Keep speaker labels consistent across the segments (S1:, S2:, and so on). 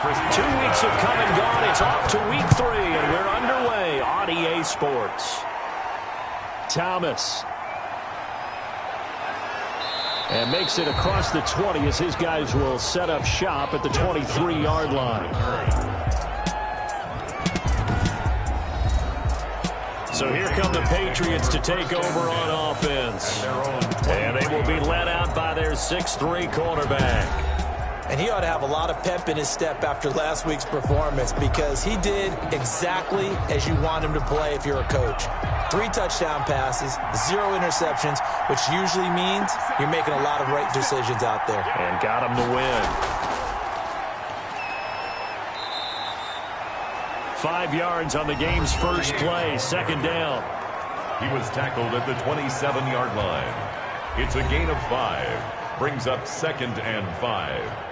S1: 2 weeks have come and gone. It's off to week 3, and we're underway on EA Sports. Thomas. And makes it across the 20 as his guys will set up shop at the 23-yard line. So here come the Patriots to take over on offense. And they will be led out by their 6'3" quarterback.
S2: And he ought to have a lot of pep in his step after last week's performance because he did exactly as you want him to play if you're a coach. 3 touchdown passes, 0 interceptions, which usually means you're making a lot of right decisions out there.
S1: And got him to win. 5 yards on the game's first play, 2nd down.
S3: He was tackled at the 27-yard line. It's a gain of 5. Brings up 2nd and 5.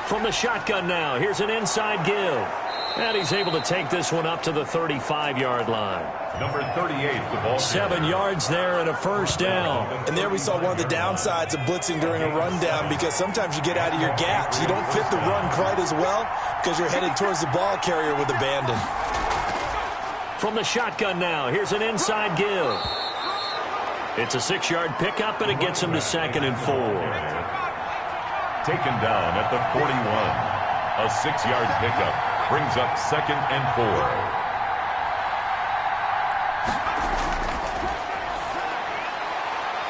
S1: From the shotgun now, here's an inside give. And he's able to take this one up to the 35-yard line.
S3: Number 38, the ball.
S1: 7 yards there and a 1st down.
S2: And there we saw one of the downsides of blitzing during a rundown because sometimes you get out of your gaps. You don't fit the run quite as well because you're headed towards the ball carrier with abandon.
S1: From the shotgun now, here's an inside give. It's a 6-yard pickup, and it gets him to 2nd and 4.
S3: Taken down at the 41. A 6-yard pickup brings up 2nd and 4.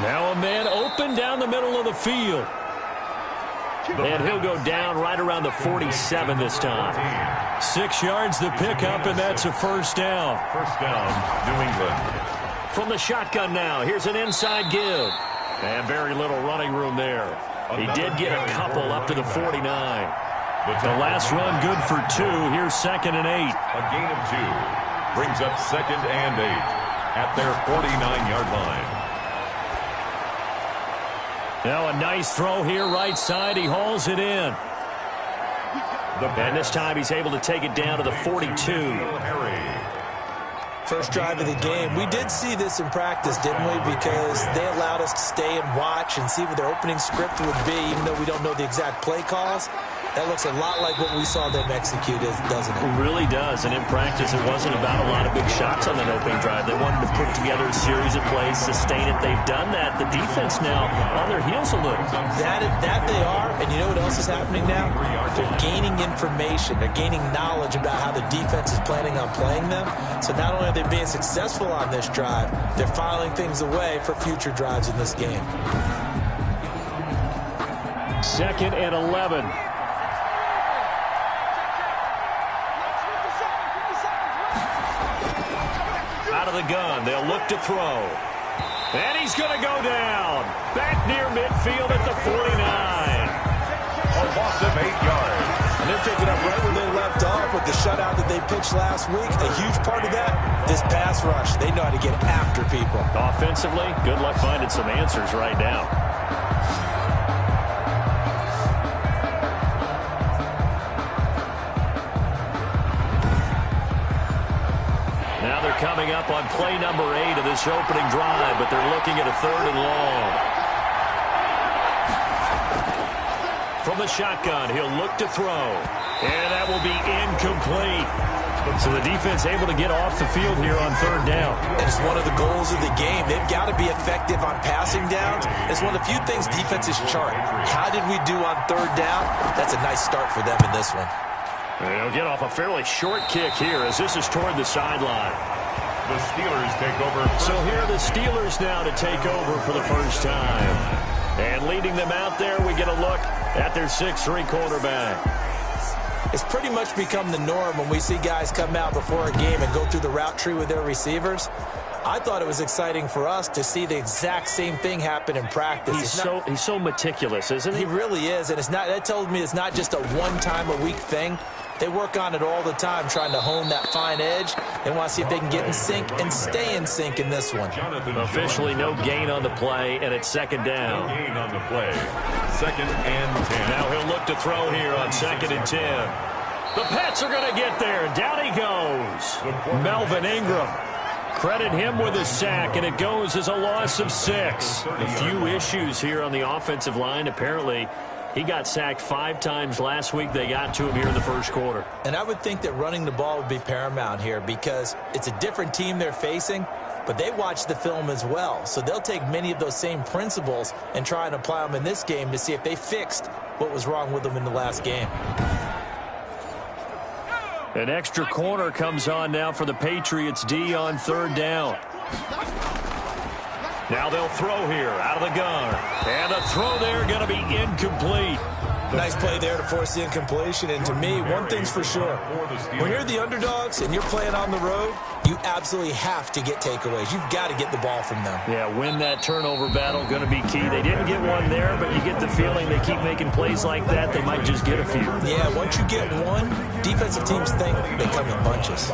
S1: Now a man open down the middle of the field. And he'll go down right around the 47 this time. 6 yards the pickup, and that's a 1st down.
S3: 1st down, New England.
S1: From the shotgun now, here's an inside give. And very little running room there. He did get a couple up to the 49. The last run good for 2. Here's 2nd and 8.
S3: A gain of 2. Brings up 2nd and 8 at their 49-yard line.
S1: Now a nice throw here, right side. He hauls it in. And this time he's able to take it down to the 42.
S2: First drive of the game. We did see this in practice, didn't we? Because they allowed us to stay and watch and see what their opening script would be, even though we don't know the exact play calls. That looks a lot like what we saw them execute, doesn't it?
S1: It really does. And in practice, it wasn't about a lot of big shots on that opening drive. They wanted to put together a series of plays, sustain it. They've done that. The defense now on their heels a little.
S2: That they are. And you know what else is happening now? They're gaining information. They're gaining knowledge about how the defense is planning on playing them. So not only are they being successful on this drive, they're filing things away for future drives in this game.
S1: 2nd and 11. Out of the gun, they'll look to throw. And he's going to go down. Back near midfield at the 49.
S3: A loss of 8 yards.
S2: And they're picking up right where they left off with the shutout that they pitched last week. A huge part of that, this pass rush. They know how to get after people.
S1: Offensively, good luck finding some answers right now. Now they're coming up on play number 8 of this opening drive, but they're looking at a 3rd and long. From the shotgun, he'll look to throw. And that will be incomplete. So the defense able to get off the field here on 3rd down.
S2: And it's one of the goals of the game. They've got to be effective on passing downs. It's one of the few things defenses chart. How did we do on 3rd down? That's a nice start for them in this one.
S1: They'll get off a fairly short kick here as this is toward the sideline.
S3: The Steelers take over.
S1: So here are the Steelers now to take over for the first time. And leading them out there, we get a look at their 6'3" quarterback.
S2: It's pretty much become the norm when we see guys come out before a game and go through the route tree with their receivers. I thought it was exciting for us to see the exact same thing happen in practice.
S1: He's so meticulous, isn't he?
S2: He really is, and that tells me it's not just a one-time-a-week thing. They work on it all the time, trying to hone that fine edge. They want to see if they can get in sync and stay in sync in this one.
S1: Officially no gain on the play, and it's 2nd down.
S3: No gain on the play. 2nd and 10.
S1: Now he'll look to throw here on 2nd and 10. The Pats are going to get there. Down he goes. Melvin Ingram credit him with a sack, and it goes as a loss of 6. A few issues here on the offensive line. Apparently, he got sacked 5 times last week. They got to him here in the first quarter.
S2: And I would think that running the ball would be paramount here because it's a different team they're facing, but they watch the film as well. So they'll take many of those same principles and try and apply them in this game to see if they fixed what was wrong with them in the last game.
S1: An extra corner comes on now for the Patriots D on 3rd down. Now they'll throw here out of the gun. And the throw there going to be incomplete.
S2: Nice play there to force the incompletion. And to me, one thing's for sure. When you're the underdogs and you're playing on the road, you absolutely have to get takeaways. You've got to get the ball from them.
S1: Yeah, win that turnover battle, going to be key. They didn't get one there, but you get the feeling they keep making plays like that, they might just get a few.
S2: Yeah, once you get one, defensive teams think they come in bunches.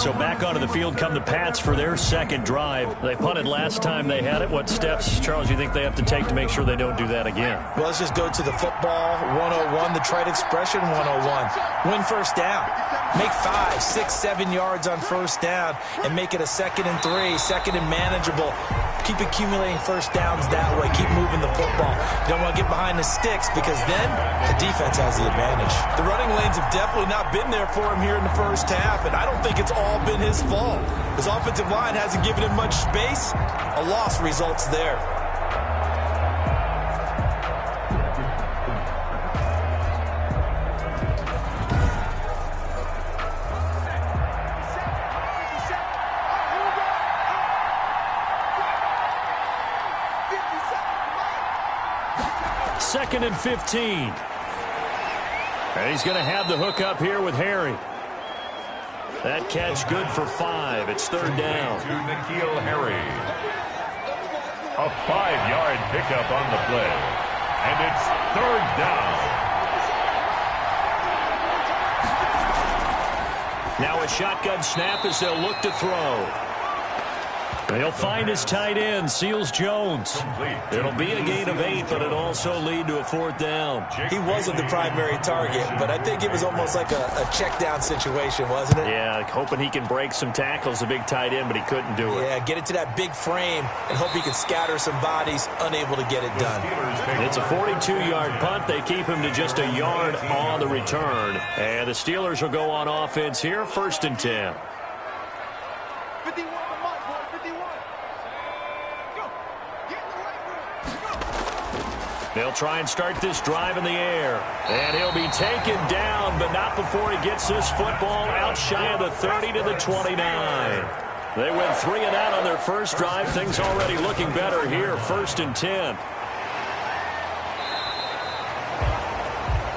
S1: So back onto the field come the Pats for their second drive. They punted last time they had it. What steps, Charles, you think they have to take to make sure they don't do that again?
S2: Well, let's just go to the football 101, the trite expression 101. Win first down. Make 5, 6, 7 yards on first down and make it a 2nd and 3, 2nd and manageable. Keep accumulating first downs that way. Keep moving the football. You don't want to get behind the sticks because then the defense has the advantage. The running lanes have definitely not been there for him here in the first half, and I don't think it's all been his fault. His offensive line hasn't given him much space. A loss results there.
S1: Second and 15. And he's going to have the hook up here with Harry. That catch good for 5. It's 3rd down.
S3: To N'Keal Harry. A 5-yard pickup on the play. And it's 3rd down.
S1: Now a shotgun snap as they'll look to throw. They'll find his tight end, Seals Jones. It'll be a gain of 8, but it'll also lead to a 4th down.
S2: He wasn't the primary target, but I think it was almost like a check down situation, wasn't it?
S1: Yeah, hoping he can break some tackles, a big tight end, but he couldn't do it.
S2: Yeah, get it to that big frame and hope he can scatter some bodies, unable to get it done.
S1: It's a 42-yard punt. They keep him to just a yard on the return. And the Steelers will go on offense here, 1st and 10. They'll try and start this drive in the air. And he'll be taken down, but not before he gets this football out shy of the 30 to the 29. They went 3 and out on their first drive. Things already looking better here, 1st and 10.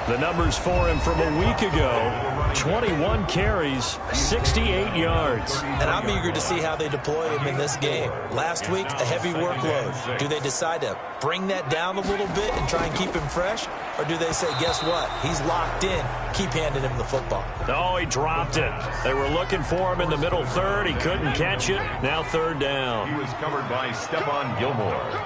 S1: The numbers for him from a week ago, 21 carries, 68 yards.
S2: And I'm eager to see how they deploy him in this game. Last week, a heavy workload. Do they decide to bring that down a little bit and try and keep him fresh? Or do they say, guess what? He's locked in. Keep handing him the football.
S1: Oh, he dropped it. They were looking for him in the middle third. He couldn't catch it. Now 3rd down.
S3: He was covered by Stephon Gilmore.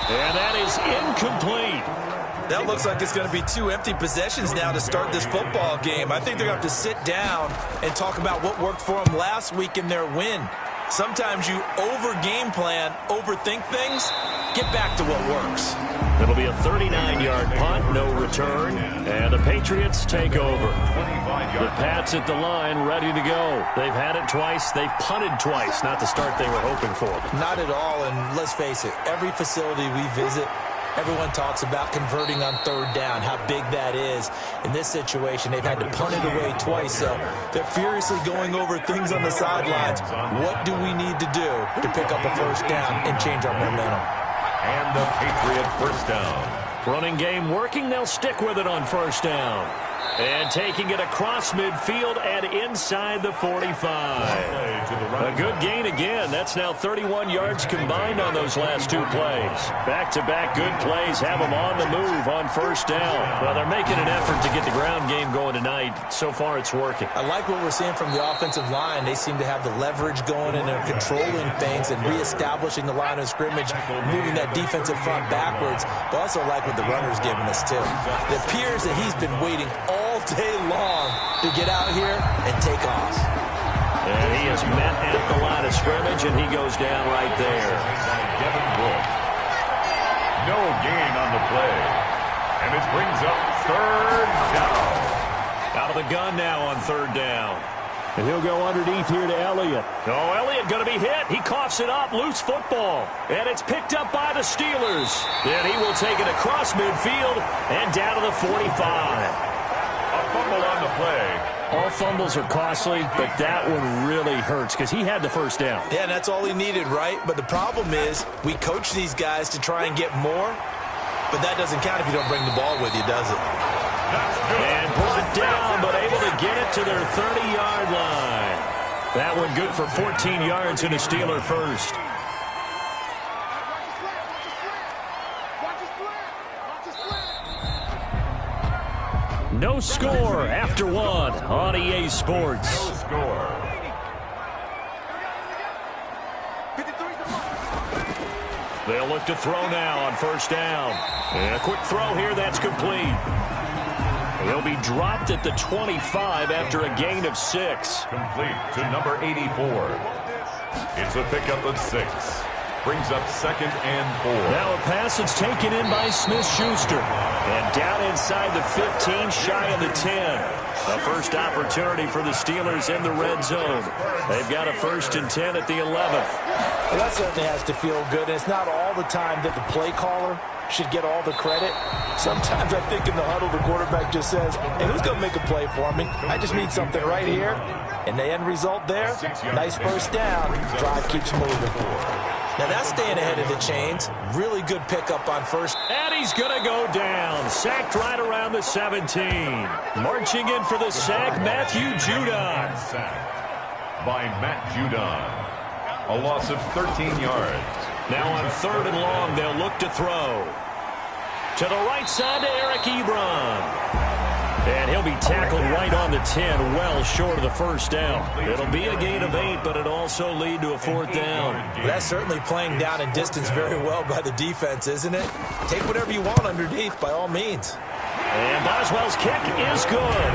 S1: And that is incomplete.
S2: That looks like it's going to be 2 empty possessions now to start this football game. I think they're going to have to sit down and talk about what worked for them last week in their win. Sometimes you over-game plan, overthink things, get back to what works.
S1: It'll be a 39-yard punt, no return, and the Patriots take over. The Pats at the line, ready to go. They've had it twice. They've punted twice. Not the start they were hoping for.
S2: Not at all, and let's face it, every facility we visit, everyone talks about converting on 3rd down, how big that is. In this situation, they've had to punt it away twice, so they're furiously going over things on the sidelines. What do we need to do to pick up a 1st down and change our momentum?
S3: And the Patriot 1st down.
S1: Running game working. They'll stick with it on 1st down. And taking it across midfield and inside the 45. A good gain again. That's now 31 yards combined on those last 2 plays. Back-to-back good plays have them on the move on 1st down. Well, they're making an effort to get the ground game going tonight. So far, it's working.
S2: I like what we're seeing from the offensive line. They seem to have the leverage going and they're controlling things and reestablishing the line of scrimmage, moving that defensive front backwards. But also like what the runner's giving us, too. It appears that he's been waiting all day long to get out here and take off.
S1: And he is met at the line of scrimmage, and he goes down right there.
S3: No gain on the play. And it brings up third down.
S1: Out of the gun now on third down. And he'll go underneath here to Elliott. Oh, Elliott going to be hit. He coughs it up. Loose football. And it's picked up by the Steelers. And he will take it across midfield and down to the 45.
S3: A fumble on the play.
S1: All fumbles are costly, but that one really hurts because he had the first down.
S2: Yeah, and that's all he needed, right? But the problem is we coach these guys to try and get more, but that doesn't count if you don't bring the ball with you, does it?
S1: And brought down, but able to get it to their 30-yard line. That one good for 14 yards and a Steeler first. No score after one on EA Sports.
S3: No score.
S1: They'll look to throw now on first down. And a quick throw here, that's complete. He'll be dropped at the 25 after a gain of 6.
S3: Complete to number 84. It's a pickup of 6. Brings up second and 4.
S1: Now a pass that's taken in by Smith-Schuster. And down inside the 15, shy of the 10. The first opportunity for the Steelers in the red zone. They've got a 1st and 10 at the 11.
S2: Well, that certainly has to feel good. It's not all the time that the play caller should get all the credit. Sometimes I think in the huddle, the quarterback just says, hey, who's going to make a play for me? I just need something right here. And the end result there, nice first down. Drive keeps moving. Now that's staying ahead of the chains. Really good pickup on first.
S1: And he's going to go down. Sacked right around the 17. Marching in for the sack, Matthew Judon.
S3: Sacked by Matt Judon. A loss of 13 yards.
S1: Now on 3rd and long, they'll look to throw. To the right side to Eric Ebron. And he'll be tackled right on the 10, well short of the first down. It'll be a gain of 8, but it also lead to a 4th down.
S2: That's certainly playing down in distance very well by the defense, isn't it? Take whatever you want underneath, by all means.
S1: And Boswell's kick is good.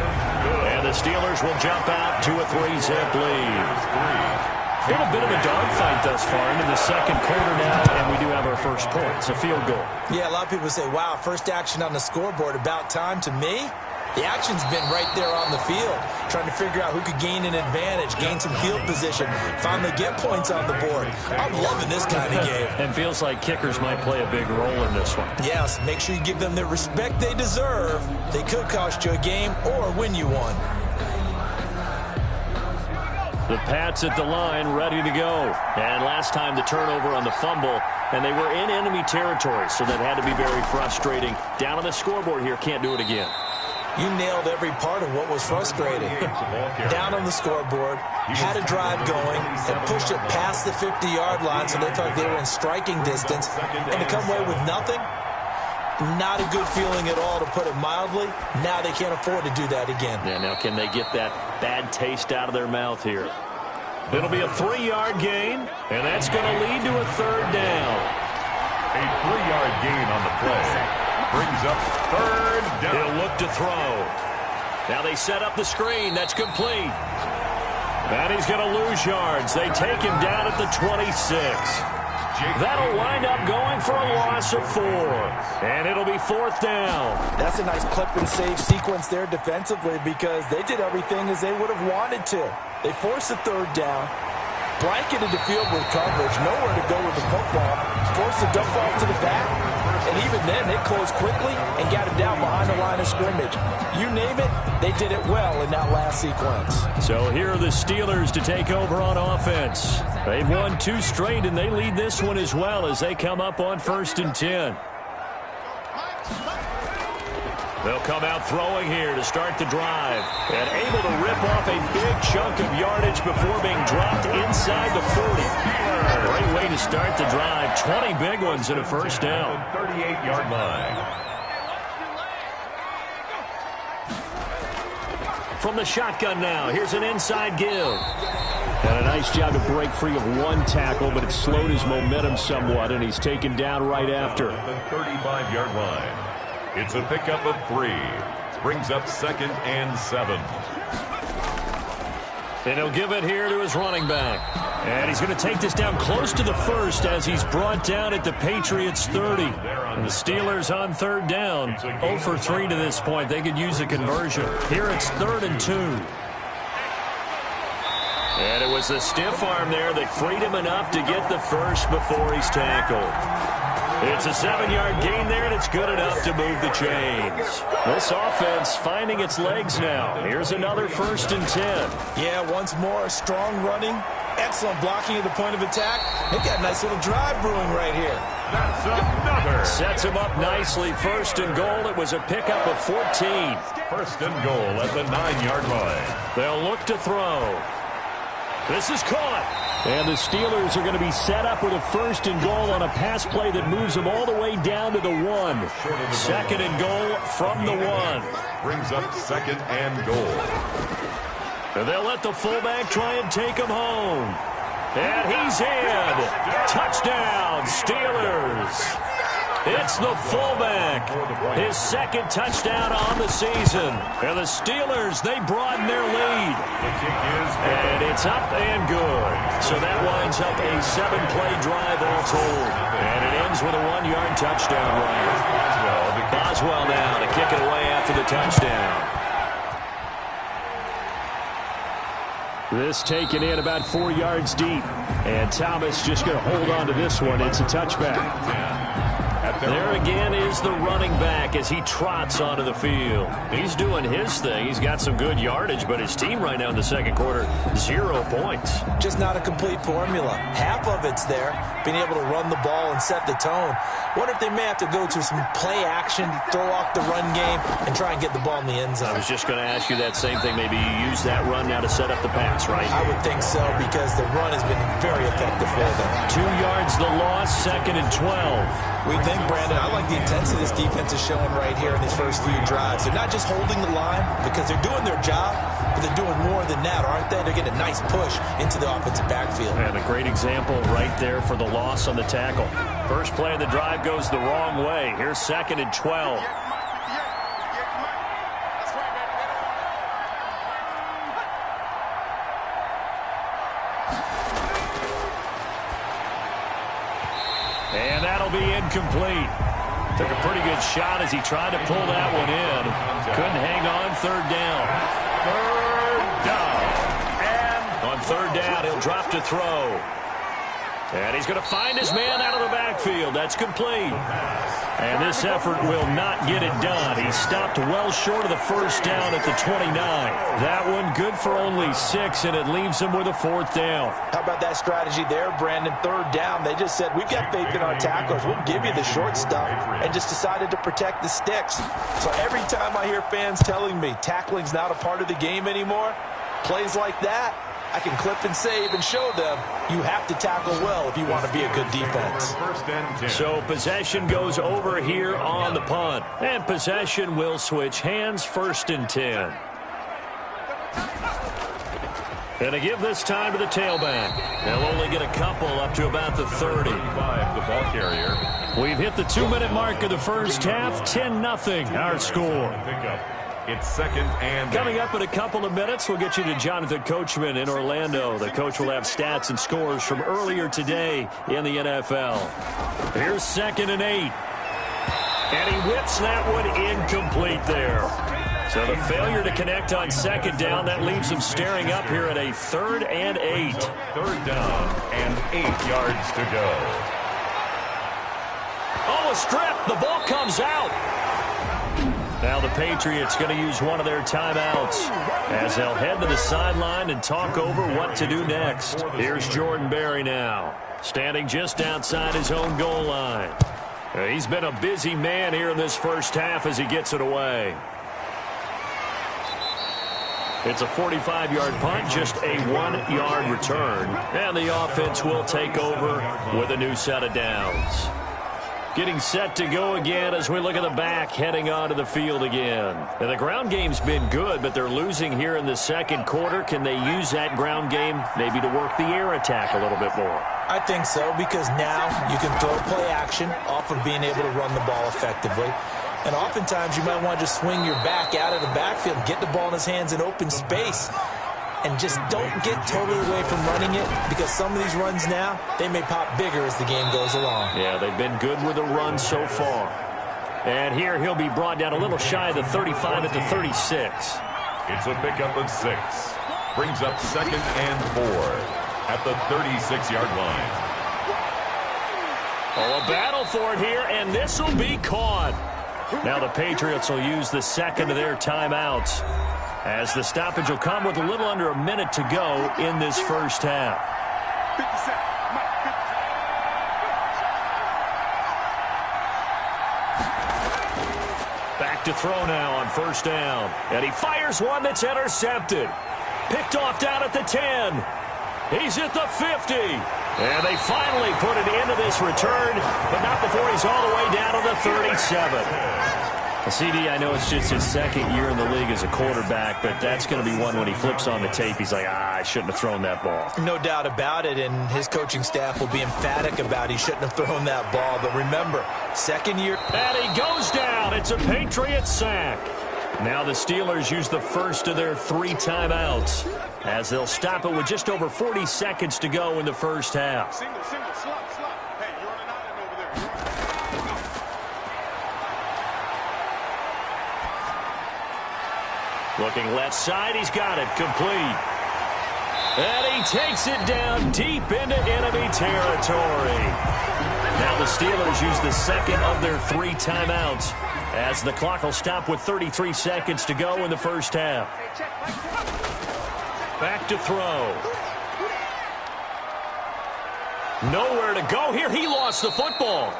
S1: And the Steelers will jump out to a 3-zip lead. Been a bit of a dogfight thus far into the second quarter now, and we do have our first point. It's a field goal.
S2: Yeah, a lot of people say, wow, first action on the scoreboard, about time. To me, the action's been right there on the field, trying to figure out who could gain an advantage, gain some field position, finally get points on the board. I'm loving this kind of game.
S1: And feels like kickers might play a big role in this one.
S2: Yes, make sure you give them the respect they deserve. They could cost you a game or win you one.
S1: The Pats at the line, ready to go. And last time the turnover on the fumble, and they were in enemy territory, so that had to be very frustrating. Down on the scoreboard here, can't do it again.
S2: You nailed every part of what was frustrating. Down on the scoreboard, had a drive going, and pushed it past the 50-yard line, so they thought they were in striking distance, and to come away with nothing, not a good feeling at all, to put it mildly. Now they can't afford to do that again.
S1: Yeah, now can they get that bad taste out of their mouth here? It'll be a 3-yard gain, and that's going to lead to a 3rd down.
S3: A 3-yard gain on the play. Brings up 3rd down.
S1: He'll look to throw. Now they set up the screen. That's complete. And he's going to lose yards. They take him down at the 26. That'll wind up going for a loss of 4. And it'll be 4th down.
S2: That's a nice clip and save sequence there defensively, because they did everything as they would have wanted to. They forced the 3rd down, blanketed the field with coverage, nowhere to go with the football, forced the dump off to the back, and even then they closed quickly and got him down behind the line of scrimmage. You name it, they did it well in that last sequence.
S1: So here are the Steelers to take over on offense. They've won 2 straight, and they lead this one as well as they come up on 1st and 10. They'll come out throwing here to start the drive, and able to rip off a big chunk of yardage before being dropped inside the 40. Great way to start the drive. 20 big ones and a 1st down.
S3: 38-yard line.
S1: From the shotgun now, here's an inside give. And a nice job to break free of one tackle, but it slowed his momentum somewhat, and he's taken down right after.
S3: The 35-yard line. It's a pickup of 3. Brings up 2nd and 7.
S1: And he'll give it here to his running back. And he's going to take this down close to the first as he's brought down at the Patriots 30. And the Steelers on 3rd down. 0 for 3 to this point. They could use a conversion. Here it's 3rd and 2. And it was the stiff arm there that freed him enough to get the first before he's tackled. It's a 7-yard gain there, and it's good enough to move the chains. This offense finding its legs now. Here's another 1st and 10.
S2: Yeah, once more, strong running, excellent blocking at the point of attack. They've got a nice little drive brewing right here.
S3: That's another.
S1: Sets him up nicely. 1st and goal. It was a pickup of 14.
S3: 1st and goal at the 9-yard line.
S1: They'll look to throw. This is caught. And the Steelers are going to be set up with a 1st and goal on a pass play that moves them all the way down to the 1. 2nd and goal from the 1.
S3: Brings up 2nd and goal.
S1: And they'll let the fullback try and take him home. And he's in. Touchdown, Steelers. It's the fullback. His 2nd touchdown on the season. And the Steelers, they broaden their lead. And it's up and good. So that winds up a 7-play drive all told. And it ends with a 1-yard touchdown run. Boswell now to kick it away after the touchdown. This taken in about 4 yards deep. And Thomas just going to hold on to this one. It's a touchback. There again is the running back as he trots onto the field. He's doing his thing. He's got some good yardage, but his team right now in the 2nd quarter, 0 points.
S2: Just not a complete formula. Half of it's there, being able to run the ball and set the tone. Wonder if they may have to go to some play action, throw off the run game, and try and get the ball in the end zone.
S1: I was just going to ask you that same thing. Maybe you use that run now to set up the pass, right?
S2: I would think so, because the run has been very effective for them.
S1: 2 yards the loss, 2nd and 12.
S2: We think, Brandon, I like the intensity this defense is showing right here in these first few drives. They're not just holding the line because they're doing their job, but they're doing more than that, aren't they? They're getting a nice push into the offensive backfield.
S1: And a great example right there for the loss on the tackle. First play of the drive goes the wrong way. Here's 2nd and 12. And that'll be incomplete. Took a pretty good shot as he tried to pull that one in. Couldn't hang on. 3rd down. 3rd down. And on 3rd down, he'll drop to throw. And he's going to find his man out of the backfield. That's complete. And this effort will not get it done. He stopped well short of the 1st down at the 29. That one good for only 6, and it leaves him with a 4th down.
S2: How about that strategy there, Brandon? 3rd down. They just said, we've got faith in our tacklers. We'll give you the short stuff, and just decided to protect the sticks. So every time I hear fans telling me tackling's not a part of the game anymore, plays like that, I can clip and save and show them you have to tackle well if you want to be a good defense.
S1: So possession goes over here on the punt. And possession will switch hands. 1st and 10. And to give this time to the tailback. They'll only get a couple up to about the 30.
S3: The ball carrier.
S1: We've hit the 2-minute mark of the first half. 10-0 our score.
S3: It's 2nd and 8.
S1: Coming up in a couple of minutes, we'll get you to Jonathan Coachman in Orlando. The coach will have stats and scores from earlier today in the NFL. Here's 2nd and 8. And he whips that one incomplete there. So the failure to connect on 2nd down, that leaves him staring up here at a 3rd and 8.
S3: 3rd down and 8 yards to go.
S1: Oh, a strip. The ball comes out. Now the Patriots going to use one of their timeouts as they'll head to the sideline and talk over what to do next. Here's Jordan Berry now, standing just outside his own goal line. He's been a busy man here in this first half as he gets it away. It's a 45-yard punt, just a 1-yard return. And the offense will take over with a new set of downs. Getting set to go again as we look at the back heading onto the field again. And the ground game's been good, but they're losing here in the 2nd quarter. Can they use that ground game maybe to work the air attack a little bit more?
S2: I think so, because now you can throw play action off of being able to run the ball effectively. And oftentimes you might want to just swing your back out of the backfield and get the ball in his hands in open space. And just don't get totally away from running it, because some of these runs now, they may pop bigger as the game goes along.
S1: Yeah, they've been good with the run so far. And here he'll be brought down a little shy of the 35 at the 36.
S3: It's a pickup of 6. Brings up 2nd and 4 at the 36-yard line.
S1: Oh, a battle for it here, and this will be caught. Now the Patriots will use the second of their timeouts, as the stoppage will come with a little under a minute to go in this first half. Back to throw now on first down. And he fires one that's intercepted. Picked off down at the 10. He's at the 50. And they finally put it into this return, but not before he's all the way down to the 37. CD, I know it's just his second year in the league as a quarterback, but that's going to be one when he flips on the tape, he's like, I shouldn't have thrown that ball.
S2: No doubt about it, and his coaching staff will be emphatic about he shouldn't have thrown that ball. But remember, second year.
S1: And he goes down. It's a Patriot sack. Now the Steelers use the first of their 3 timeouts, as they'll stop it with just over 40 seconds to go in the first half.
S4: Single, slot. Hey, you're on an island over there.
S1: Looking left side, he's got it, complete. And he takes it down deep into enemy territory. Now the Steelers use the second of their 3 timeouts, as the clock will stop with 33 seconds to go in the first half. Back to throw. Nowhere to go here. He lost the football.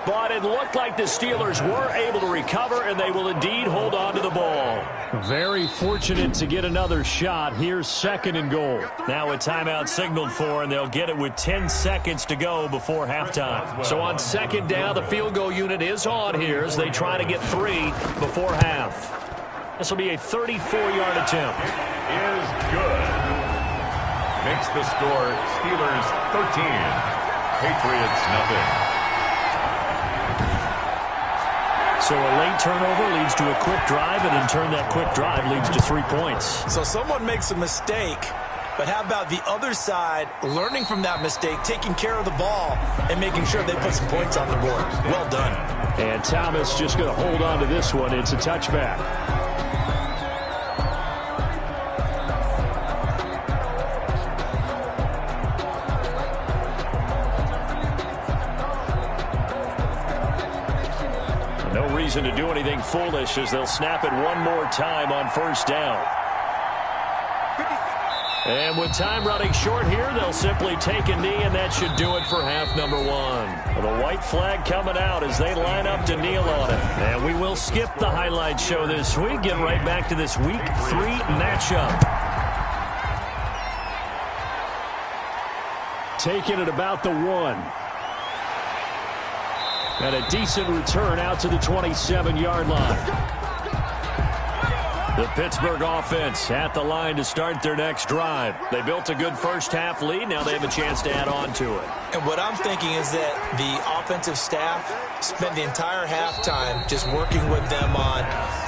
S1: But it looked like the Steelers were able to recover, and they will indeed hold on to the ball. Very fortunate to get another shot. Here's 2nd and goal. Now a timeout signaled for, and they'll get it with 10 seconds to go before halftime. So on 2nd down, the field goal unit is on here as they try to get 3 before half. This will be a 34-yard attempt.
S3: Is good. Makes the score Steelers 13, Patriots nothing.
S1: So a late turnover leads to a quick drive, and in turn that quick drive leads to 3 points.
S2: So someone makes a mistake, but how about the other side learning from that mistake, taking care of the ball, and making sure they put some points on the board? Well done.
S1: And Thomas just going to hold on to this one. It's a touchback. To do anything foolish as they'll snap it one more time on first down. And with time running short here, they'll simply take a knee, and that should do it for half number 1. The white flag coming out as they line up to kneel on it. And we will skip the highlight show this week. Get right back to this Week 3 matchup. Taking it about the 1. And a decent return out to the 27-yard line. The Pittsburgh offense at the line to start their next drive. They built a good first-half lead. Now they have a chance to add on to it.
S2: And what I'm thinking is that the offensive staff spent the entire halftime just working with them on,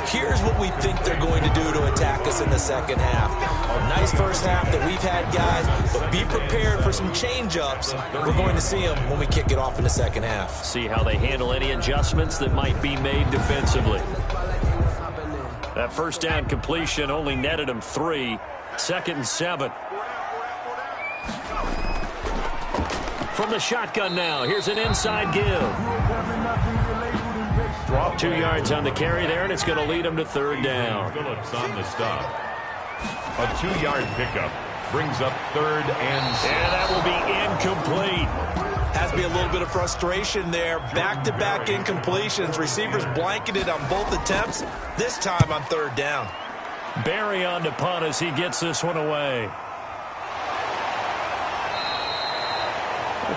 S2: here's what we think they're going to do to attack us in the second half. A nice first half that we've had, guys, but be prepared for some change-ups. We're going to see them when we kick it off in the second half.
S1: See how they handle any adjustments that might be made defensively. That first down completion only netted them 3. 2nd and 7. From the shotgun now, here's an inside give. 2 yards on the carry there, and it's going to lead them to 3rd down.
S3: Phillips on the stop. A 2-yard pickup brings up 3rd and 6.
S1: And that will be incomplete.
S2: Has to be a little bit of frustration there. Back-to-back incompletions. Receivers blanketed on both attempts, this time on 3rd down.
S1: Barry on to punt as he gets this one away.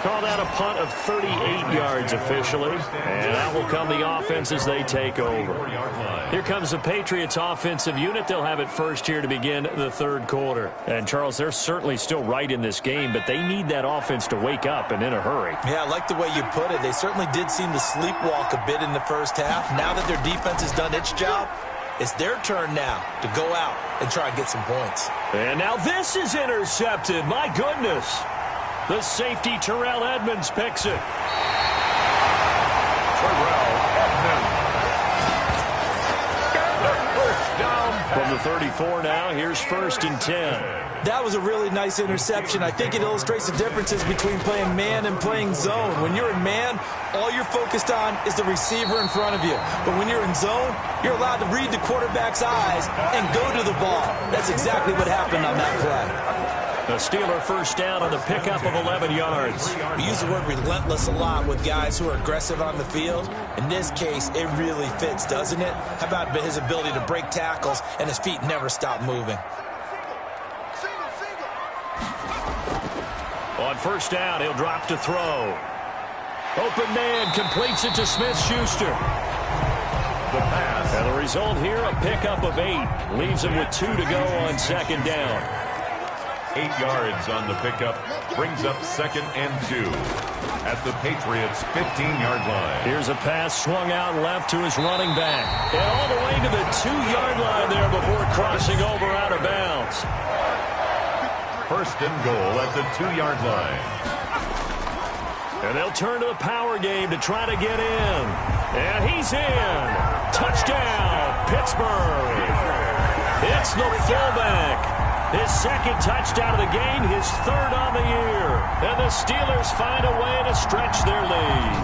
S1: Call that a punt of 38 yards officially. And that will come the offense as they take over. Here comes the Patriots offensive unit. They'll have it first here to begin the third quarter. And, Charles, they're certainly still right in this game, but they need that offense to wake up and in a hurry.
S2: Yeah, I like the way you put it. They certainly did seem to sleepwalk a bit in the first half. Now that their defense has done its job, it's their turn now to go out and try and get some points.
S1: And now this is intercepted. My goodness. The safety, Terrell Edmonds, picks it.
S3: Terrell Edmonds.
S1: From the 34 now, here's 1st and 10.
S2: That was a really nice interception. I think it illustrates the differences between playing man and playing zone. When you're in man, all you're focused on is the receiver in front of you. But when you're in zone, you're allowed to read the quarterback's eyes and go to the ball. That's exactly what happened on that play.
S1: The Steeler first down on the pickup of 11 yards.
S2: We use the word relentless a lot with guys who are aggressive on the field. In this case, it really fits, doesn't it? How about his ability to break tackles and his feet never stop moving?
S1: On first down, he'll drop to throw. Open man completes it to Smith-Schuster.
S3: The pass.
S1: And the result here, a pickup of 8. Leaves him with 2 to go on second down.
S3: 8 yards on the pickup. Brings up 2nd and 2 at the Patriots' 15-yard line.
S1: Here's a pass swung out left to his running back. And all the way to the 2-yard line there before crossing over out of bounds.
S3: 1st and goal at the 2-yard line.
S1: And they'll turn to the power game to try to get in. And he's in. Touchdown, Pittsburgh. It's the fullback. His 2nd touchdown of the game, his 3rd on the year. And the Steelers find a way to stretch their lead.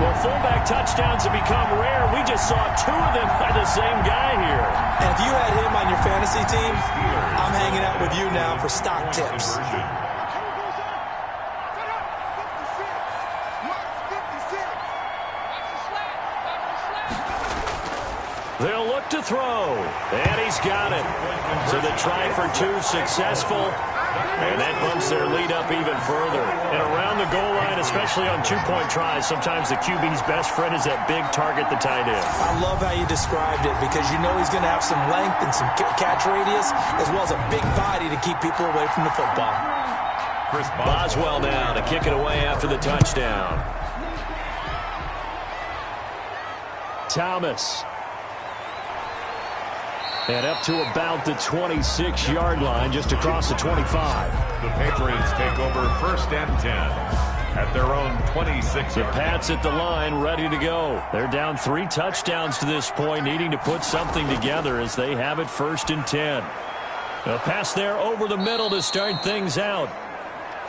S1: Well, fullback touchdowns have become rare. We just saw 2 of them by the same guy here.
S2: And if you had him on your fantasy team, I'm hanging out with you now for stock tips.
S1: They'll look to throw. And he's got it. So the try for 2 successful. And that bumps their lead up even further. And around the goal line, especially on 2-point tries, sometimes the QB's best friend is that big target, the tight end.
S2: I love how you described it because you know he's going to have some length and some catch radius as well as a big body to keep people away from the football.
S3: Chris
S1: Boswell now to kick it away after the touchdown. Thomas. And up to about the 26-yard line, just across the 25.
S3: The Patriots take over 1st and 10 at their own 26.
S1: The Pats at the line, ready to go. They're down 3 touchdowns to this point, needing to put something together as they have it 1st and 10. A pass there over the middle to start things out.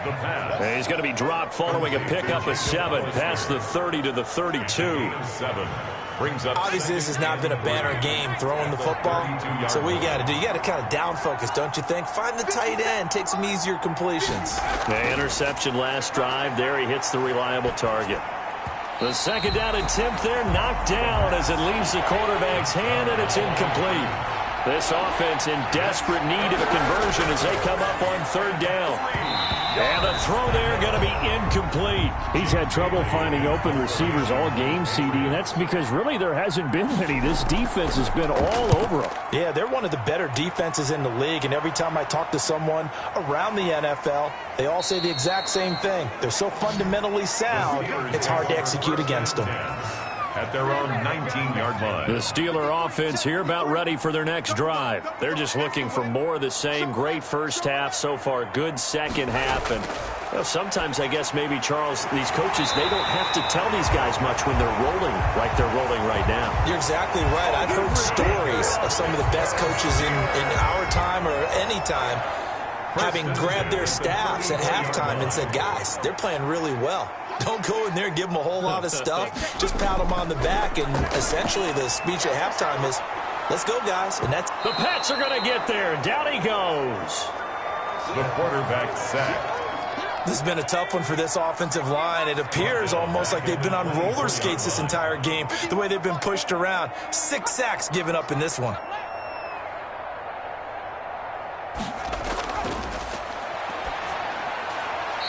S3: The pass.
S1: And he's going to be dropped following a pickup of 7, past the 30 to the 32.
S3: 7. Brings up.
S2: Obviously, this has not been a banner game throwing the football. So what you got to do, you got to kind of down focus, don't you think? Find the tight end, take some easier completions.
S1: The interception last drive. There he hits the reliable target. The 2nd down attempt there knocked down as it leaves the quarterback's hand, and it's incomplete. This offense in desperate need of a conversion as they come up on 3rd down. And the throw there going to be incomplete. He's had trouble finding open receivers all game, CD, and that's because really there hasn't been any. This defense has been all over them.
S2: Yeah, they're one of the better defenses in the league, and every time I talk to someone around the NFL, they all say the exact same thing. They're so fundamentally sound, it's hard to execute against them.
S3: At their own 19-yard line.
S1: The Steeler offense here about ready for their next drive. They're just looking for more of the same. Great first half so far. Good second half. And well, sometimes I guess maybe, Charles, these coaches, they don't have to tell these guys much when they're rolling like they're rolling right now.
S2: You're exactly right. I've heard stories of some of the best coaches in our time or any time having grabbed their staffs at halftime and said, guys, they're playing really well. Don't go in there and give them a whole lot of stuff. Just pat them on the back, and essentially the speech at halftime is, let's go, guys. And that's
S1: the Pats are going to get there. Down he goes.
S3: The quarterback sack.
S2: This has been a tough one for this offensive line. It appears almost like they've been on roller skates this entire game, the way they've been pushed around. 6 sacks given up in this one.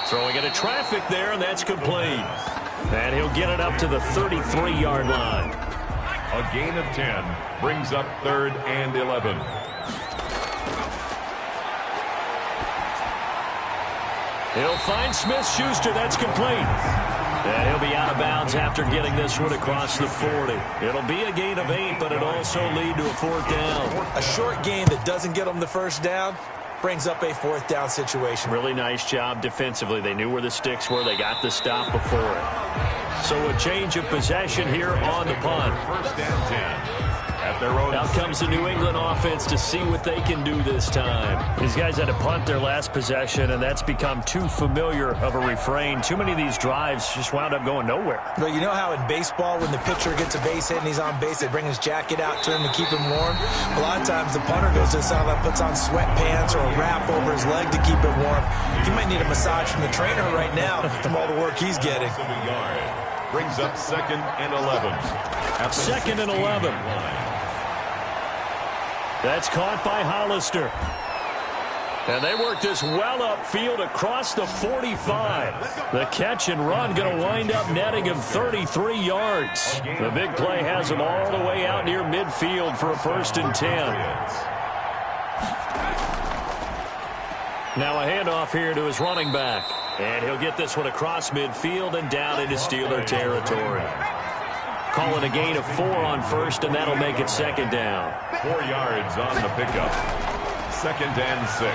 S1: Throwing into traffic there, and that's complete. And he'll get it up to the 33-yard line.
S3: A gain of 10 brings up 3rd and 11.
S1: He'll find Smith-Schuster. That's complete. And he'll be out of bounds after getting this one across the 40. It'll be a gain of 8, but it'll also lead to a 4th down.
S2: A short gain that doesn't get them the first down brings up a 4th down situation.
S1: Really nice job defensively. They knew where the sticks were. They got the stop before it. So a change of possession here on the punt.
S3: 1st and 10. At their own.
S1: Out comes the New England offense to see what they can do this time. These guys had to punt their last possession, and that's become too familiar of a refrain. Too many of these drives just wound up going nowhere.
S2: But you know how in baseball, when the pitcher gets a base hit and he's on base, they bring his jacket out to him to keep him warm? A lot of times the punter goes to the sideline, puts on sweatpants or a wrap over his leg to keep it warm. He might need a massage from the trainer right now from all the work he's getting.
S3: Brings up 2nd and 11. At
S1: 2nd and 11. That's caught by Hollister. And they work this well upfield across the 45. The catch and run going to wind up netting him 33 yards. The big play has him all the way out near midfield for a 1st and 10. Now a handoff here to his running back. And he'll get this one across midfield and down into Steeler territory. Calling a gain of 4 on 1st, and that'll make it 2nd down.
S3: 4 yards on the pickup. 2nd and 6.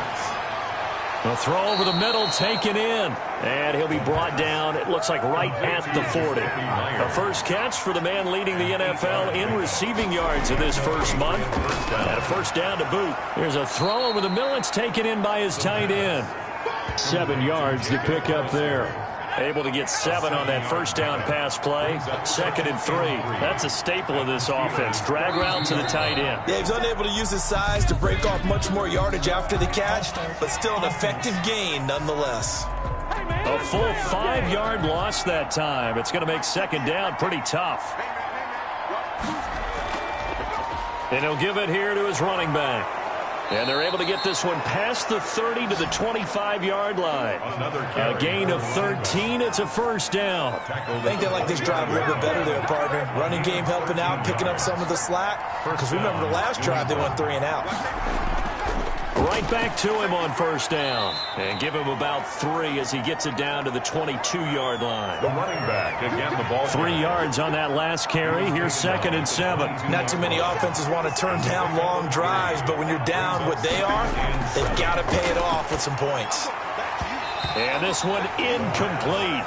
S1: A throw over the middle, taken in. And he'll be brought down, it looks like right at the 40. A first catch for the man leading the NFL in receiving yards in this first month. And a 1st down to boot. There's a throw over the middle. It's taken in by his tight end. 7 yards to pick up there. Able to get 7 on that 1st down pass play. 2nd and 3. That's a staple of this offense. Drag route to the tight end.
S2: Yeah, he's unable to use his size to break off much more yardage after the catch, but still an effective gain nonetheless.
S1: A full 5-yard loss that time. It's going to make 2nd down pretty tough. And he'll give it here to his running back. And they're able to get this one past the 30 to the 25-yard line. A gain of 13. It's a 1st down.
S2: I think they like this drive a little bit better there, partner. Running game helping out, picking up some of the slack. Because remember the last drive, they went 3 and out.
S1: Right back to him on 1st down. And give him about 3 as he gets it down to the 22-yard line.
S3: The running back, again, the ball.
S1: 3 yards on that last carry. Here's 2nd and 7.
S2: Not too many offenses want to turn down long drives, but when you're down what they are, they've got to pay it off with some points.
S1: And this one incomplete.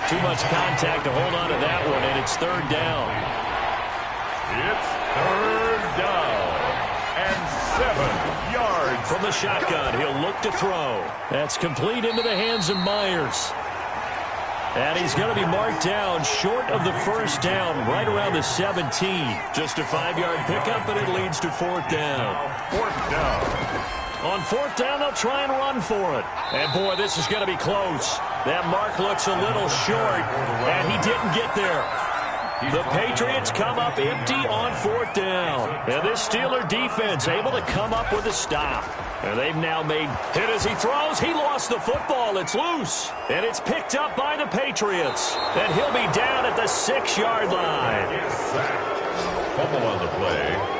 S1: Too much contact to hold on to that one, and it's 3rd down.
S3: It's 3rd down and 7 yards.
S1: From the shotgun, he'll look to throw. That's complete into the hands of Myers. And he's going to be marked down short of the 1st down, right around the 17. Just a 5-yard pickup, and it leads to 4th down.
S3: 4th down.
S1: On 4th down, they'll try and run for it. And, boy, this is going to be close. That mark looks a little short, and he didn't get there. The Patriots come up empty on 4th down. And this Steeler defense able to come up with a stop. And they've now made hit as he throws. He lost the football. It's loose. And it's picked up by the Patriots. And he'll be down at the 6-yard line.
S3: Fumble on the play.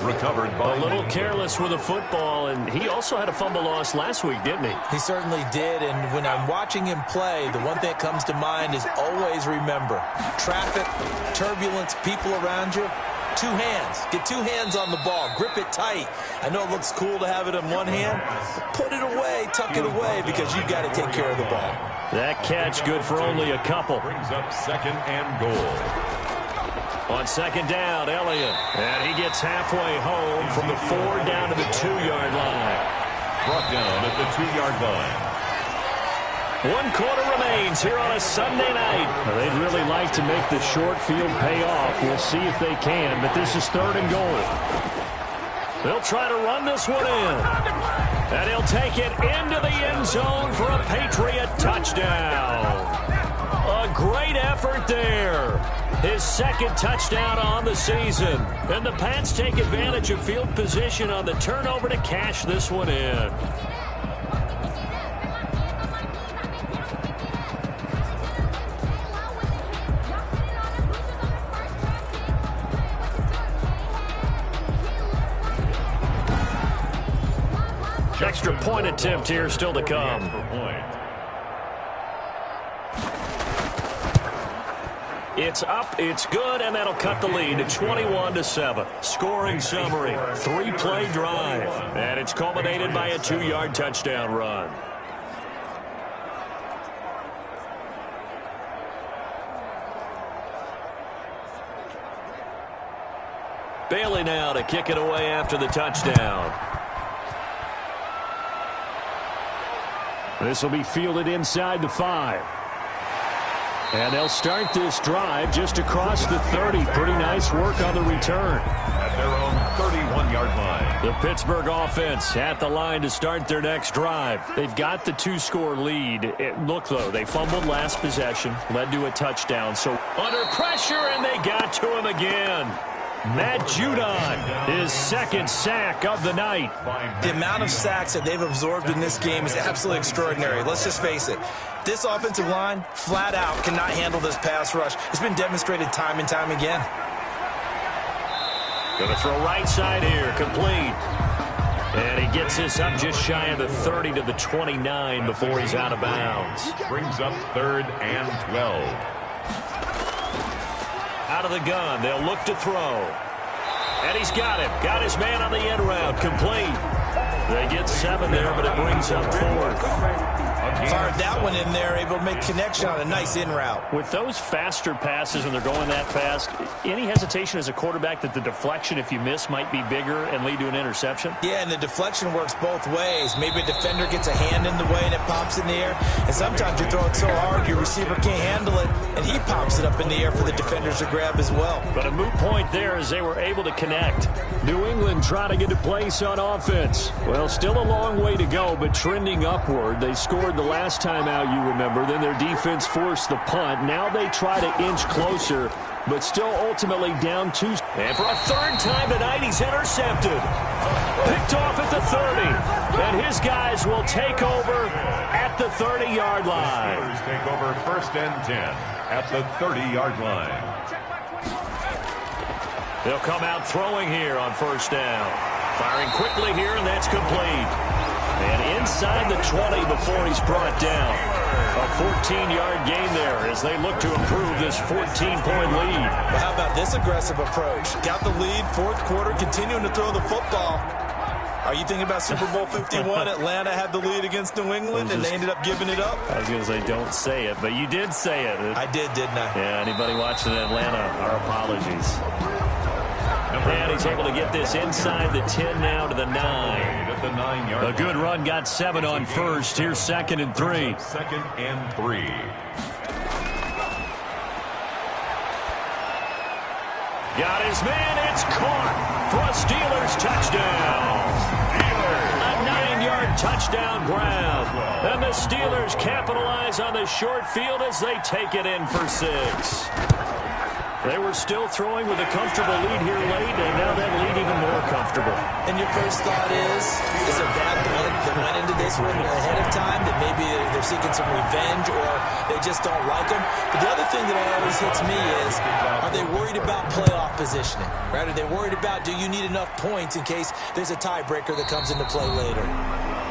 S3: Recovered by
S1: a little careless with the football, and he also had a fumble loss last week, didn't he?
S2: He certainly did, and when I'm watching him play, the one thing that comes to mind is always remember, traffic, turbulence, people around you, 2 hands. Get 2 hands on the ball. Grip it tight. I know it looks cool to have it in one hand, but put it away, tuck it away, because you've got to take care of the ball.
S1: That catch good for only a couple.
S3: Brings up 2nd and goal.
S1: On 2nd down, Elliott. And he gets halfway home from the 4 down to the 2-yard line.
S3: Brought down at the 2-yard line.
S1: 1 quarter remains here on a Sunday night. Well, they'd really like to make the short field pay off. We'll see if they can, but this is 3rd and goal. They'll try to run this one in. And he'll take it into the end zone for a Patriot touchdown. A great effort there. His 2nd touchdown on the season. And the Pats take advantage of field position on the turnover to cash this one in. Extra point attempt here still to come. It's up, it's good, and that'll cut the lead to 21-7. Scoring summary, 3-play drive, and it's culminated by a 2-yard touchdown run. Bailey now to kick it away after the touchdown. This will be fielded inside the 5. And they'll start this drive just across the 30. Pretty nice work on the return.
S3: At their own 31-yard line.
S1: The Pittsburgh offense at the line to start their next drive. They've got the 2-score lead. Look, though, they fumbled last possession, led to a touchdown. So under pressure, and they got to him again. Matt Judon, his second sack of the night.
S2: The amount of sacks that they've absorbed in this game is absolutely extraordinary. Let's just face it. This offensive line, flat out, cannot handle this pass rush. It's been demonstrated time and time again.
S1: Going to throw right side here, complete. And he gets this up just shy of the 30 to the 29 before he's out of bounds.
S3: Brings up 3rd and 12.
S1: Out of the gun, they'll look to throw. And he's got him. Got his man on the end route, complete. They get 7 there, but it brings up 4th.
S2: Fired that one in there, able to make connection on a nice in route.
S1: With those faster passes when they're going that fast, any hesitation as a quarterback that the deflection, if you miss, might be bigger and lead to an interception?
S2: Yeah, and the deflection works both ways. Maybe a defender gets a hand in the way and it pops in the air. And sometimes you throw it so hard your receiver can't handle it, and he pops it up in the air for the defenders to grab as well.
S1: But a moot point there as they were able to connect. New England trying to get a place on offense. Well, still a long way to go, but trending upward. They scored the last time out, you remember. Then their defense forced the punt. Now they try to inch closer, but still ultimately down 2. And for a 3rd time tonight, he's intercepted. Picked off at the 30. And his guys will take over at the 30-yard line.
S3: The Steelers take over 1st and 10 at the 30-yard line.
S1: They'll come out throwing here on 1st down. Firing quickly here, and that's complete. And inside the 20 before he's brought down. A 14-yard gain there as they look to improve this 14-point lead.
S2: Well, how about this aggressive approach? Got the lead, 4th quarter, continuing to throw the football. Are you thinking about Super Bowl 51? Atlanta had the lead against New England, and they ended up giving it up?
S1: I was going to say, don't say it, but you did say it.
S2: I did, didn't I?
S1: Yeah, anybody watching Atlanta, our apologies. And he's able to get this inside the 10 now to the 9. A good run, got 7 on 1st. Here's 2nd and 3.
S3: 2nd and 3.
S1: Got his man, it's caught for a Steelers touchdown. A 9-yard touchdown grab. And the Steelers capitalize on the short field as they take it in for 6. They were still throwing with a comfortable lead here late, and now that lead even more comfortable.
S2: And your first thought is there bad blood that went into this one ahead of time, that maybe they're seeking some revenge or they just don't like them? But the other thing that always hits me is, are they worried about playoff positioning? Right? Are they worried about, do you need enough points in case there's a tiebreaker that comes into play later?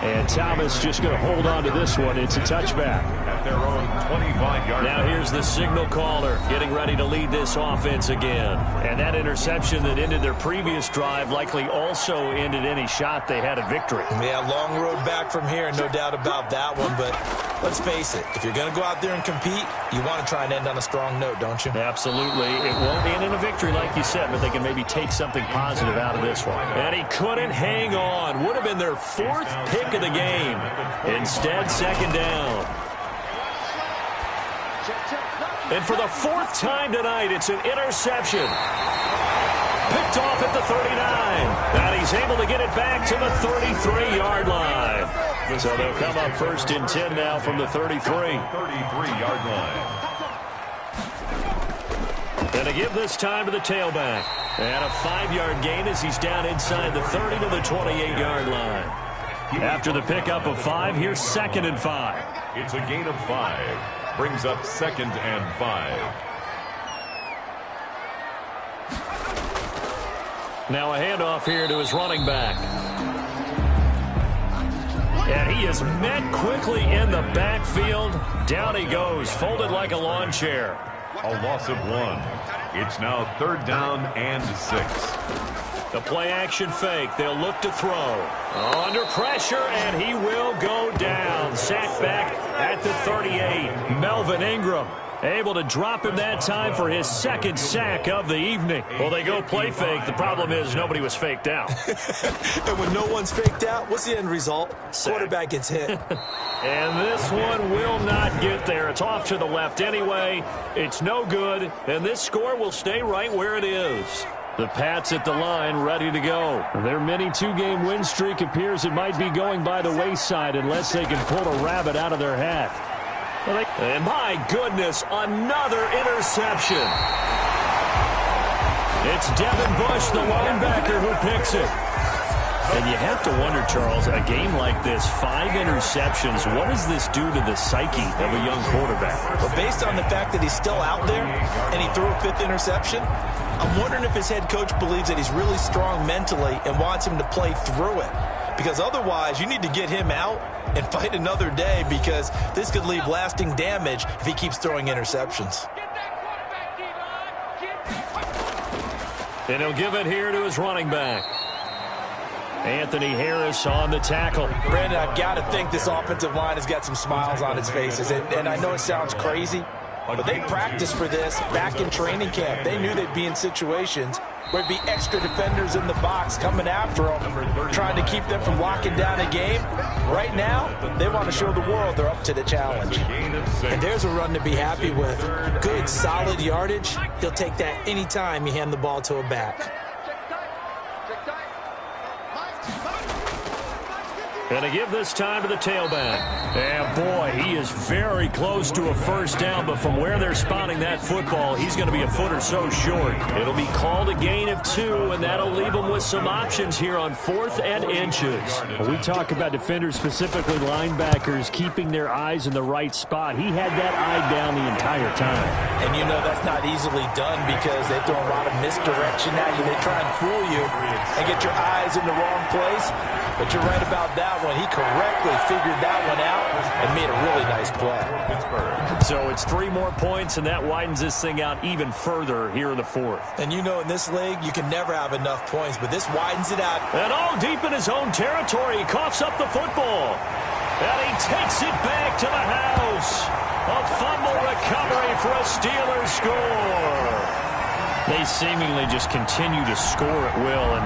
S1: And Thomas just going to hold on to this one. It's a touchback.
S3: At their own 25-yard.
S1: Now here's the signal caller getting ready to lead this offense again. And that interception that ended their previous drive likely also ended any shot they had at victory.
S2: Yeah, long road back from here, no doubt about that one. But let's face it, if you're going to go out there and compete, you want to try and end on a strong note, don't you?
S1: Absolutely. It won't end in a victory like you said, but they can maybe take something positive out of this one. And he couldn't hang on. Would have been their 4th pick of the game. Instead, 2nd down. And for the 4th time tonight, it's an interception. Picked off at the 39. And he's able to get it back to the 33-yard line. So they'll come up 1st and 10 now from the 33.
S3: 33-yard line.
S1: And to give this time to the tailback. And a 5-yard gain as he's down inside the 30 to the 28-yard line. After the pickup of 5, here's 2nd and 5.
S3: It's a gain of 5. Brings up 2nd and 5.
S1: Now a handoff here to his running back. And he is met quickly in the backfield. Down he goes, folded like a lawn chair.
S3: A loss of 1. It's now 3rd down and 6.
S1: The play-action fake. They'll look to throw. Under pressure, and he will go down. Sacked back at the 38. Melvin Ingram able to drop him that time for his 2nd sack of the evening. Well, they go play fake. The problem is nobody was faked out.
S2: And when no one's faked out, what's the end result?
S1: Sack.
S2: Quarterback gets hit.
S1: And this one will not get there. It's off to the left anyway. It's no good, and this score will stay right where it is. The Pats at the line, ready to go. Their mini 2-game win streak appears it might be going by the wayside unless they can pull a rabbit out of their hat. And my goodness, another interception. It's Devin Bush, the linebacker, who picks it. And you have to wonder, Charles, a game like this, 5 interceptions, what does this do to the psyche of a young quarterback?
S2: But based on the fact that he's still out there and he threw a 5th interception, I'm wondering if his head coach believes that he's really strong mentally and wants him to play through it. Because otherwise, you need to get him out and fight another day, because this could leave lasting damage if he keeps throwing interceptions.
S1: And he'll give it here to his running back. Anthony Harris on the tackle.
S2: Brandon, I've got to think this offensive line has got some smiles on its faces. And I know it sounds crazy, but they practiced for this back in training camp. They knew they'd be in situations where there'd be extra defenders in the box coming after them, trying to keep them from locking down a game. Right now, they want to show the world they're up to the challenge. And there's a run to be happy with. Good, solid yardage. He'll take that anytime you hand the ball to a back.
S1: And to give this time to the tailback. And boy, he is very close to a 1st down, but from where they're spotting that football, he's going to be a foot or so short. It'll be called a gain of 2, and that'll leave him with some options here on 4th and inches.
S5: When we talk about defenders, specifically linebackers, keeping their eyes in the right spot. He had that eye down the entire time.
S2: And you know that's not easily done, because they throw a lot of misdirection at you. They try and fool you and get your eyes in the wrong place. But you're right about that one. He correctly figured that one out and made a really nice play.
S1: So it's 3 more points, and that widens this thing out even further here in the 4th.
S2: And you know, in this league, you can never have enough points, but this widens it out.
S1: And all deep in his own territory, he coughs up the football. And he takes it back to the house. A fumble recovery for a Steelers score. They seemingly just continue to score at will, and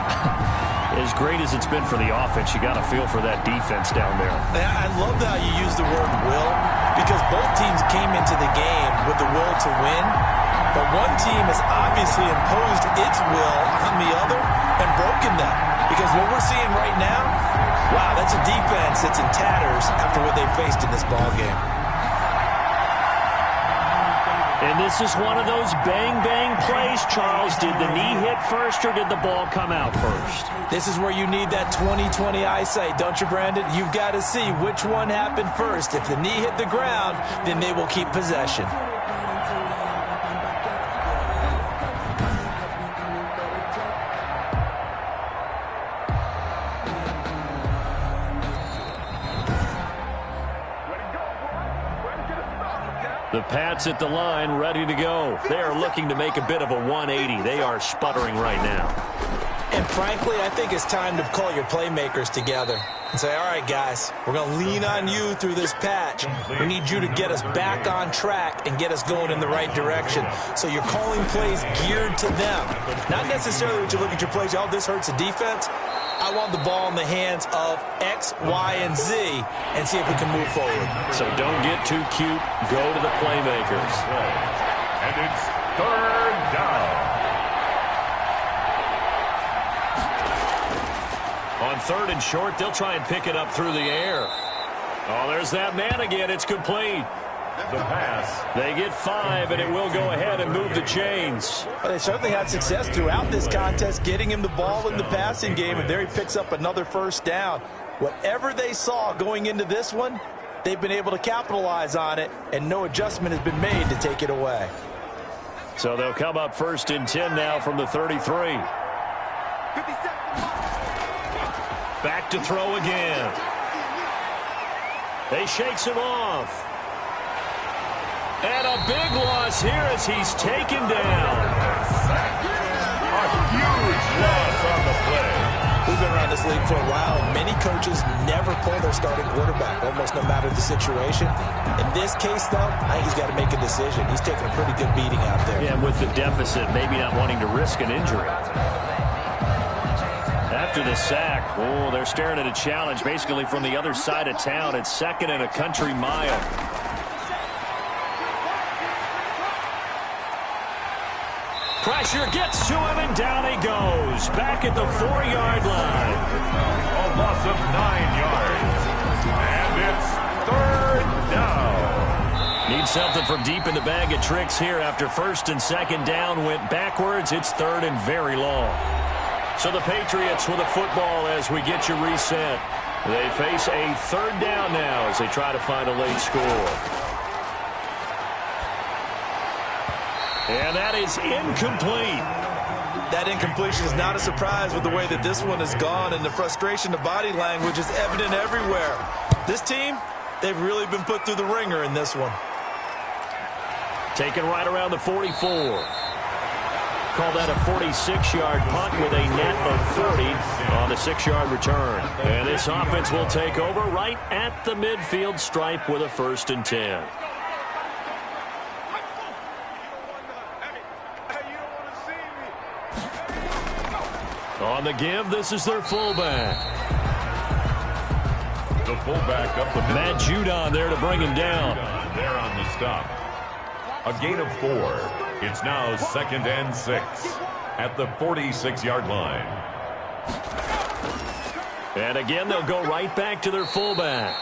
S1: as great as it's been for the offense, you got to feel for that defense down there.
S2: I love how you use the word will, because both teams came into the game with the will to win, but one team has obviously imposed its will on the other and broken them. Because what we're seeing right now, wow, that's a defense that's in tatters after what they faced in this ballgame.
S1: And this is one of those bang-bang plays, Charles. Did the knee hit first, or did the ball come out first?
S2: This is where you need that 20/20 eyesight, don't you, Brandon? You've got to see which one happened first. If the knee hit the ground, then they will keep possession.
S1: The Pats at the line, ready to go. They are looking to make a bit of a 180. They are sputtering right now.
S2: And frankly, I think it's time to call your playmakers together and say, all right, guys, we're going to lean on you through this patch. We need you to get us back on track and get us going in the right direction. So you're calling plays geared to them. Not necessarily when you look at your plays, oh, this hurts the defense. I want the ball in the hands of X, Y, and Z and see if we can move forward.
S1: So don't get too cute. Go to the playmakers.
S3: And it's 3rd down.
S1: On 3rd and short, they'll try and pick it up through the air. Oh, there's that man again. It's complete.
S3: The pass.
S1: They get 5, and it will go ahead and move the chains.
S2: Well, they certainly had success throughout this contest, getting him the ball in the passing game, and there he picks up another 1st down. Whatever they saw going into this one, they've been able to capitalize on it, and no adjustment has been made to take it away.
S1: So they'll come up 1st and 10 now from the 33. Back to throw again. He shakes him off. And a big loss here as he's taken down.
S3: A huge loss on the play.
S2: We've been around this league for a while, and many coaches never pull their starting quarterback, almost no matter the situation. In this case, though, I think he's got to make a decision. He's taking a pretty good beating out there.
S1: Yeah, and with the deficit, maybe not wanting to risk an injury. After the sack, oh, they're staring at a challenge basically from the other side of town. It's 2nd and a country mile. Pressure gets to him, and down he goes. Back at the 4-yard line.
S3: A loss of 9 yards. And it's 3rd down.
S1: Need something from deep in the bag of tricks here. After 1st and 2nd down went backwards, it's 3rd and very long. So the Patriots with a football as we get you reset. They face a 3rd down now as they try to find a late score. And that is incomplete.
S2: That incompletion is not a surprise with the way that this one has gone, and the frustration, the body language is evident everywhere. This team, they've really been put through the ringer in this one.
S1: Taken right around the 44. Call that a 46-yard punt with a net of 40 on the 6-yard return. And this offense will take over right at the midfield stripe with a 1st and 10. On the give, this is their fullback.
S3: The fullback up the middle.
S1: Matt Judon there to bring him down.
S3: There on the stop. A gain of 4. It's now 2nd and 6 at the 46-yard line.
S1: And again, they'll go right back to their fullback.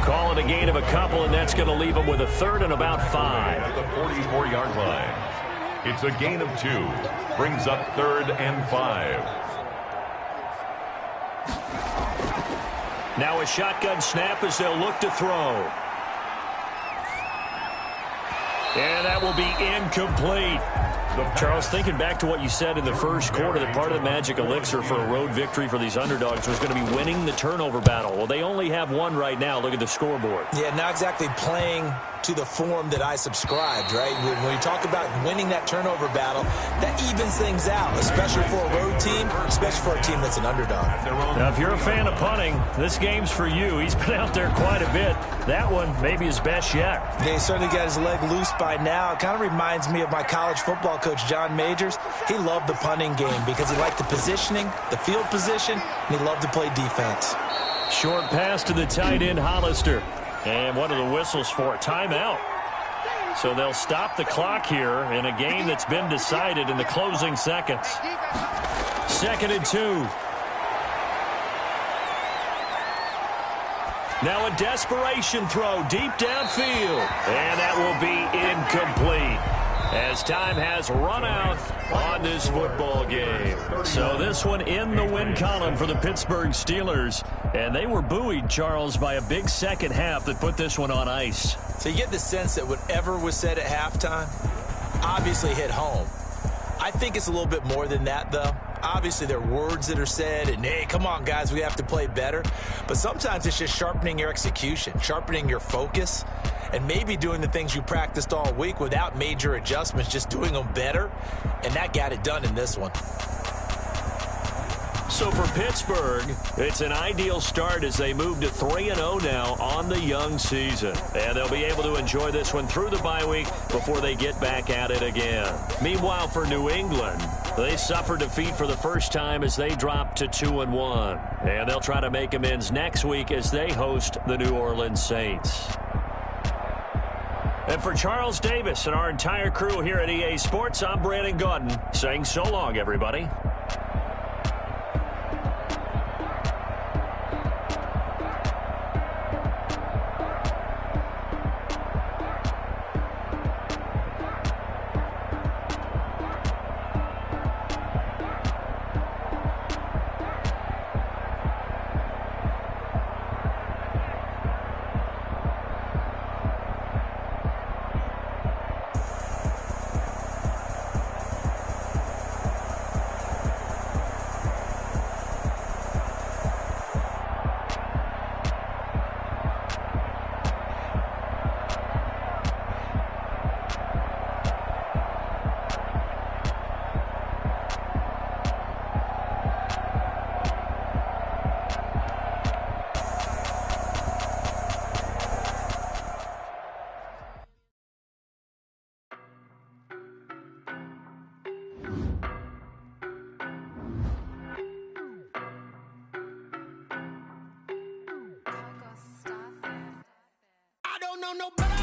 S1: Call it a gain of a couple, and that's going to leave them with a 3rd and about 5.
S3: At the 44-yard line. It's a gain of 2. Brings up 3rd and 5.
S1: Now a shotgun snap as they'll look to throw. And that will be incomplete. Charles, thinking back to what you said in the first quarter, that part of the magic elixir for a road victory for these underdogs was going to be winning the turnover battle. Well, they only have one right now. Look at the scoreboard.
S2: Yeah, not exactly playing to the form that I subscribed, right? When you talk about winning that turnover battle, that evens things out, especially for a road team, especially for a team that's an underdog.
S1: Now, if you're a fan of punting, this game's for you. He's been out there quite a bit. That one, maybe his best yet.
S2: Yeah, he certainly got his leg loose by now. It kind of reminds me of my college football coach, John Majors. He loved the punting game because he liked the positioning, the field position, and he loved to play defense.
S1: Short pass to the tight end, Hollister. And what are the whistles for? Timeout. So they'll stop the clock here in a game that's been decided in the closing seconds. 2nd and 2. Now a desperation throw deep downfield. And that will be incomplete as time has run out on this football game. So this one in the win column for the Pittsburgh Steelers. And they were buoyed, Charles, by a big second half that put this one on ice.
S2: So you get the sense that whatever was said at halftime obviously hit home. I think it's a little bit more than that, though. Obviously, there are words that are said, and, hey, come on, guys, we have to play better. But sometimes it's just sharpening your execution, sharpening your focus, and maybe doing the things you practiced all week without major adjustments, just doing them better. And that got it done in this one.
S1: So for Pittsburgh, it's an ideal start as they move to 3-0 now on the young season. And they'll be able to enjoy this one through the bye week before they get back at it again. Meanwhile, for New England, they suffered defeat for the first time as they dropped to 2-1. And they'll try to make amends next week as they host the New Orleans Saints. And for Charles Davis and our entire crew here at EA Sports, I'm Brandon Gaudin saying so long, everybody.
S6: no better.